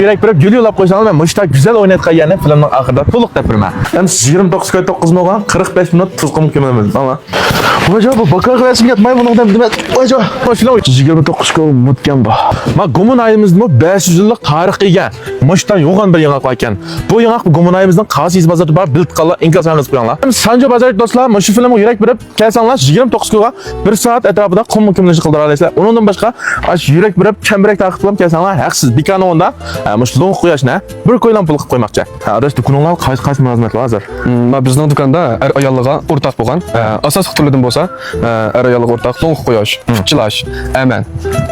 Yürek verip gülüyorlar koysanlar ben muşta güzel oynatkan yani filmnin ahırda toluk tepirme. Yani 29.9 olgan 45 minut tuzkum kümemiz ama. Hoca bu bakar resim yatmayı bunun da demek. Hoca film 29 mutken bu. Ma Gumun ayımızın 500 yıllık tarihiga muşta yoğun bir yanak varken. Bu yanak Gumun ayımızın qasi iz bazarı bar bilt qalla inkaslarınız koyanlar. Sanjo bazar dostlar şu filmi yürek verip kelsanlar 29'ga 1 saat etrafında kum kümleşi kıldıra alaysizlar. Onundan başka yürek verip kemberek takip kılıp kelsanlar haksız bir kanı onda. Mush long quyosh ne? Bir koylan pul qilib qo'ymoqchi. Adash dukunlar qaysi munosabatlar hozir? Bizning do'konda er ayollarga o'rtaq bo'lgan asosiy turlardan bo'lsa, er ayollarga o'rtaq long quyosh, chilash, aman,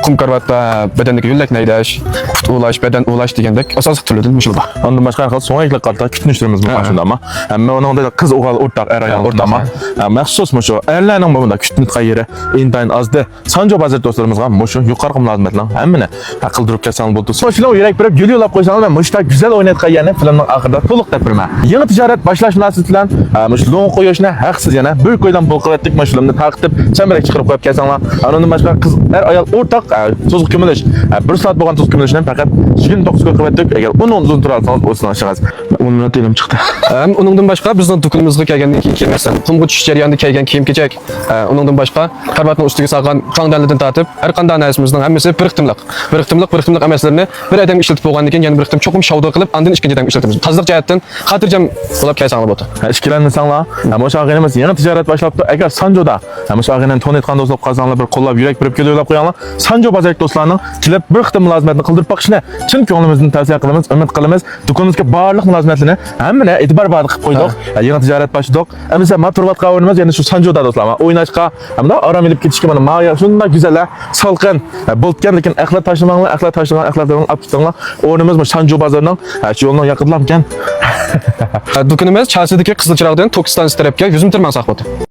qum karvatda badandagi yo'llak naydash, qut ulash, badan ulash degandek asosiy turlardan mushul bor. Ondan başqa xil so'ngaklik qarta kutinishtirimiz mumkin shundami? Amma uningda qiz o'g'il o'rtaq, er ayol o'rtaqmi? Maxsus mushu erlarning bunda kutinib qayeri intayin azdi. Sanjo bazar do'stlarimizga mushu yuqorqi munosabatlarni hammani qildirib kelsangiz bo'ldi. So'shlar yurak berib gülüyorlar koysanlar ben muşta güzel oynatkan yani filmnin ahırda toluk tepirme. Yeni ticaret başlaş münasebeti bilen mush long quyoshni haksız yana büyük koydan bol kuvvetlik maşulumni taqib çemberek chiqirib qo'yib kelsanlar. Ondan başqa qiz er ayol o'rtaq tuzuk kümelish. 1 saat bo'lgan tuzuk kümilishdan faqat 29 ga quvvetlik agar uni uzun turarsangiz o'sini aşağız. 10 minut elim chiqdi. Uningdan boshqa bizning do'konimizga kelgandan keyin kelmasan, qumga tushish jarayonida kelgan kiyim-kechak, uningdan boshqa karvatning ustiga solgan qangdanlidan tortib, har qanday narsamizning hammasi bir ixtimliq emaslarni bir adam ishlatib bo'lgandan keyin yana bir ixtim cho'qim shavdo qilib, andin ikkinchi adam ishlatamiz. Tazliq jihatdan xotirjam bo'lib kelsanlar bo'ldi. Ishkilansanlar, o'sha ag'inimiz yana tijorat boshlabdi. Agar Sanjoda, o'sha ag'inani taniyotgan do'stlar qolsanlar bir qo'llab yurak berib kelib qo'yinglar. Sanjo bazar do'stlarning kelib bir ixtim mulozimatni qildirib boqishni chin ko'nglimizni tavsiya qilamiz, umid qilamiz. Do'konimizga barliq mulozimatlarni hammani e'tibor bilan qilib qo'ydik. Yana tijorat boshladik. Endi motorvatga o'rnimiz yana shu Sanjoda do'stlar. O'ynashga, hamda orom olib ketishga mana ma'ya shunday go'zal, salqin, bo'lgan lekin axlat tashlamaganlar, axlatlarni olib ketinglar. O'rnimiz Sanjo bazarning shu yo'ldan yaqinlamkan. Do'konimiz Chelsidagi Qizil chiroqdan Tok stansiyasi tarafga 100 metr masofa.